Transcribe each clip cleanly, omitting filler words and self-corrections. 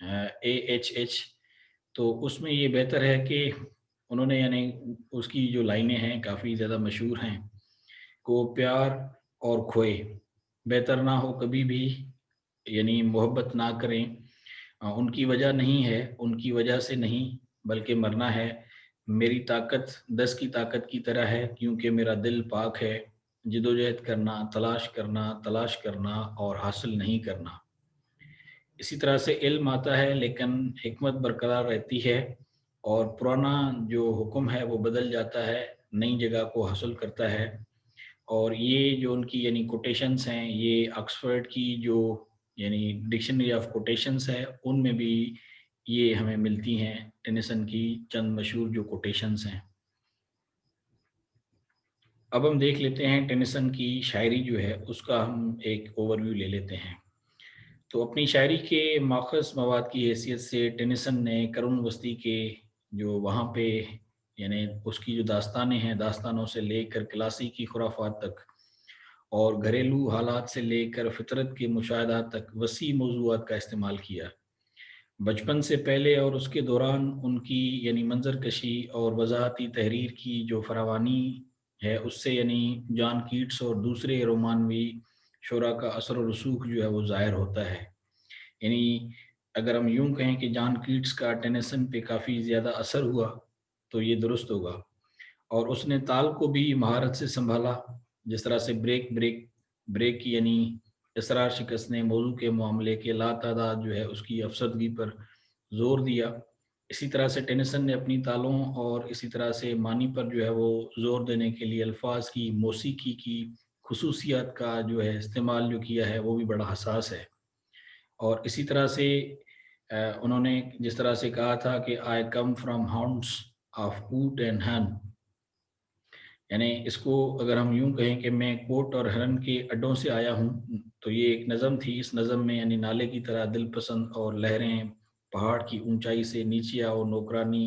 AHH, تو اس میں یہ بہتر ہے کہ انہوں نے یعنی اس کی جو لائنیں ہیں کافی زیادہ مشہور ہیں، کو پیار اور کھوئے بہتر نہ ہو کبھی بھی، یعنی محبت نہ کریں، ان کی وجہ نہیں ہے، ان کی وجہ سے نہیں بلکہ مرنا ہے، میری طاقت 10 کی طاقت کی طرح ہے کیونکہ میرا دل پاک ہے، جدوجہد کرنا، تلاش کرنا اور حاصل نہیں کرنا۔ اسی طرح سے علم آتا ہے لیکن حکمت برقرار رہتی ہے، اور پرانا جو حکم ہے وہ بدل جاتا ہے، نئی جگہ کو حاصل کرتا ہے۔ اور یہ جو ان کی یعنی کوٹیشنز ہیں، یہ آکسفورڈ کی جو یعنی ڈکشنری آف کوٹیشنز ہے ان میں بھی یہ ہمیں ملتی ہیں، ٹینیسن کی چند مشہور جو کوٹیشنز ہیں۔ اب ہم دیکھ لیتے ہیں ٹینیسن کی شاعری جو ہے اس کا ہم ایک اوور ویو لے لیتے ہیں۔ تو اپنی شاعری کے ماخذ مواد کی حیثیت سے ٹینیسن نے قرون وسطی کے جو وہاں پہ یعنی اس کی جو داستانیں ہیں، داستانوں سے لے کر کلاسیکی خرافات تک اور گھریلو حالات سے لے کر فطرت کے مشاہدات تک وسیع موضوعات کا استعمال کیا۔ بچپن سے پہلے اور اس کے دوران ان کی یعنی منظر کشی اور وضاحتی تحریر کی جو فراوانی ہے اس سے یعنی جان کیٹس اور دوسرے رومانوی شعراء کا اثر و رسوخ جو ہے وہ ظاہر ہوتا ہے۔ یعنی اگر ہم یوں کہیں کہ جان کیٹس کا ٹینیسن پہ کافی زیادہ اثر ہوا تو یہ درست ہوگا، اور اس نے تال کو بھی مہارت سے سنبھالا، جس طرح سے بریک یعنی اسرار شکستنے موضوع کے معاملے کے لا تعداد جو ہے اس کی افسردگی پر زور دیا۔ اسی طرح سے ٹینیسن نے اپنی تالوں اور اسی طرح سے معنی پر جو ہے وہ زور دینے کے لیے الفاظ کی موسیقی کی خصوصیات کا جو ہے استعمال جو کیا ہے وہ بھی بڑا حساس ہے۔ اور اسی طرح سے انہوں نے جس طرح سے کہا تھا کہ I come from hounds of coat and hun, یعنی اس کو اگر ہم یوں کہیں کہ میں کوٹ اور ہرن کے اڈوں سے آیا ہوں، تو یہ ایک نظم تھی۔ اس نظم میں یعنی نالے کی طرح دل پسند اور لہریں پہاڑ کی اونچائی سے نیچے اور نوکرانی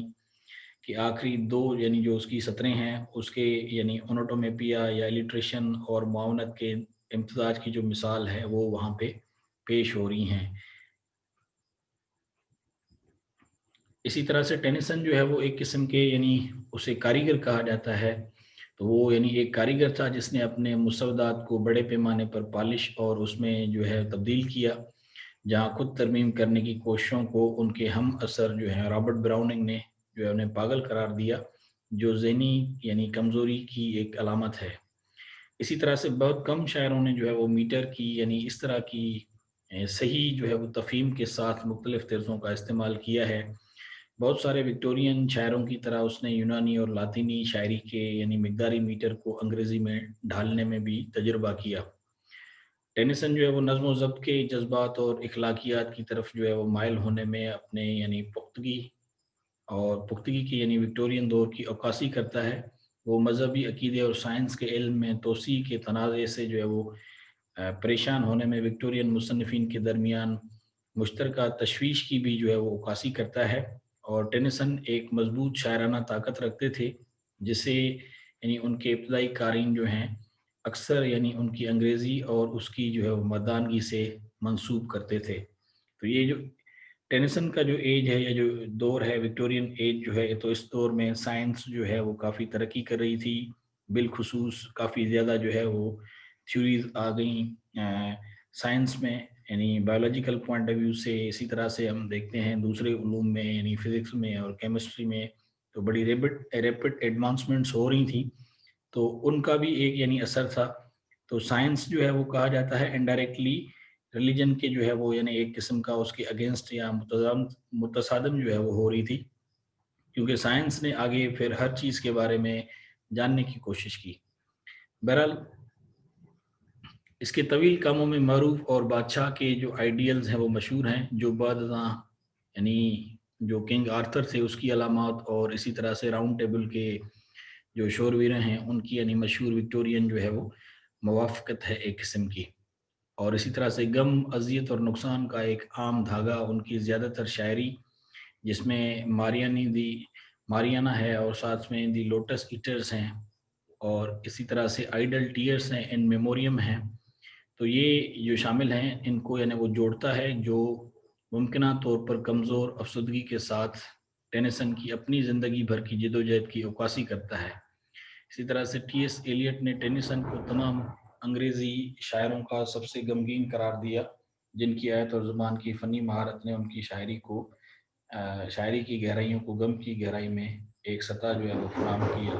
کی آخری دو یعنی جو اس کی سطریں ہیں اس کے یعنی اونوٹومیپیا یا الیٹریشن اور معاونت کے امتزاج کی جو مثال ہے وہ وہاں پہ پیش ہو رہی ہیں۔ اسی طرح سے ٹینیسن جو ہے وہ ایک قسم کے یعنی اسے کاریگر کہا جاتا ہے، تو وہ یعنی ایک کاریگر تھا جس نے اپنے مسودات کو بڑے پیمانے پر پالش اور اس میں جو ہے تبدیل کیا، جہاں خود ترمیم کرنے کی کوششوں کو ان کے ہم اثر جو ہیں رابرٹ براؤننگ نے جو ہے انہیں پاگل قرار دیا، جو ذہنی یعنی کمزوری کی ایک علامت ہے۔ اسی طرح سے بہت کم شاعروں نے جو ہے وہ میٹر کی یعنی اس طرح کی صحیح جو ہے وہ تفہیم کے ساتھ مختلف طرزوں کا استعمال کیا ہے۔ بہت سارے وکٹورین شاعروں کی طرح اس نے یونانی اور لاطینی شاعری کے یعنی مقداری میٹر کو انگریزی میں ڈھالنے میں بھی تجربہ کیا۔ ٹینیسن جو ہے وہ نظم و ضبط کے جذبات اور اخلاقیات کی طرف جو ہے وہ مائل ہونے میں اپنے یعنی پختگی کی یعنی وکٹورین دور کی عکاسی کرتا ہے۔ وہ مذہبی عقیدے اور سائنس کے علم میں توسیع کے تنازع سے جو ہے وہ پریشان ہونے میں وکٹورین مصنفین کے درمیان مشترکہ تشویش کی بھی جو ہے وہ عکاسی کرتا ہے۔ اور ٹینیسن ایک مضبوط شاعرانہ طاقت رکھتے تھے جسے یعنی ان کے ابتدائی قارئین جو ہیں اکثر یعنی ان کی انگریزی اور اس کی جو ہے وہ مردانگی سے منسوب کرتے تھے۔ تو یہ جو ٹینیسن کا جو ایج ہے یا جو دور ہے وکٹورین ایج جو ہے، تو اس دور میں سائنس جو ہے وہ کافی ترقی کر رہی تھی، بالخصوص کافی زیادہ جو ہے وہ تھیوریز آ گئیں سائنس میں، یعنی بایولوجیکل پوائنٹ آف ویو سے۔ اسی طرح سے ہم دیکھتے ہیں دوسرے علوم میں یعنی فزکس میں اور کیمسٹری میں تو بڑی ریپڈ ایڈوانسمنٹس ہو رہی تھیں، تو ان کا بھی ایک یعنی اثر تھا۔ تو سائنس جو ہے وہ کہا جاتا ہے انڈائریکٹلی ریلیجن کے جو ہے وہ یعنی ایک قسم کا اس کے اگینسٹ یا متصادم جو ہے وہ ہو رہی تھی، کیونکہ سائنس نے آگے پھر ہر چیز کے بارے میں جاننے کی کوشش کی۔ بہرحال اس کے طویل کاموں میں معروف اور بادشاہ کے جو آئیڈیلز ہیں وہ مشہور ہیں، جو بعد ازاں یعنی جو کنگ آرتھر تھے اس کی علامات، اور اسی طرح سے راؤنڈ ٹیبل کے جو شورویریں ہیں ان کی یعنی مشہور وکٹورین جو ہے وہ موافقت ہے ایک قسم کی۔ اور اسی طرح سے غم، اذیت اور نقصان کا ایک عام دھاگا ان کی زیادہ تر شاعری، جس میں ماریانا ہے اور ساتھ میں دی لوٹس ایٹرز ہیں، اور اسی طرح سے آئیڈل ٹیئرز ہیں، ان میموریم ہیں، تو یہ جو شامل ہیں ان کو یعنی وہ جوڑتا ہے، جو ممکنہ طور پر کمزور افسردگی کے ساتھ ٹینیسن کی اپنی زندگی بھر کی جدوجہد کی عکاسی کرتا ہے۔ اسی طرح سے ٹی ایس ایلیٹ نے ٹینیسن کو تمام انگریزی شاعروں کا سب سے غمگین قرار دیا، جن کی آیت اور زبان کی فنی مہارت نے ان کی شاعری کی گہرائیوں کو غم کی گہرائی میں ایک سطح جو ہے وہ فراہم کیا۔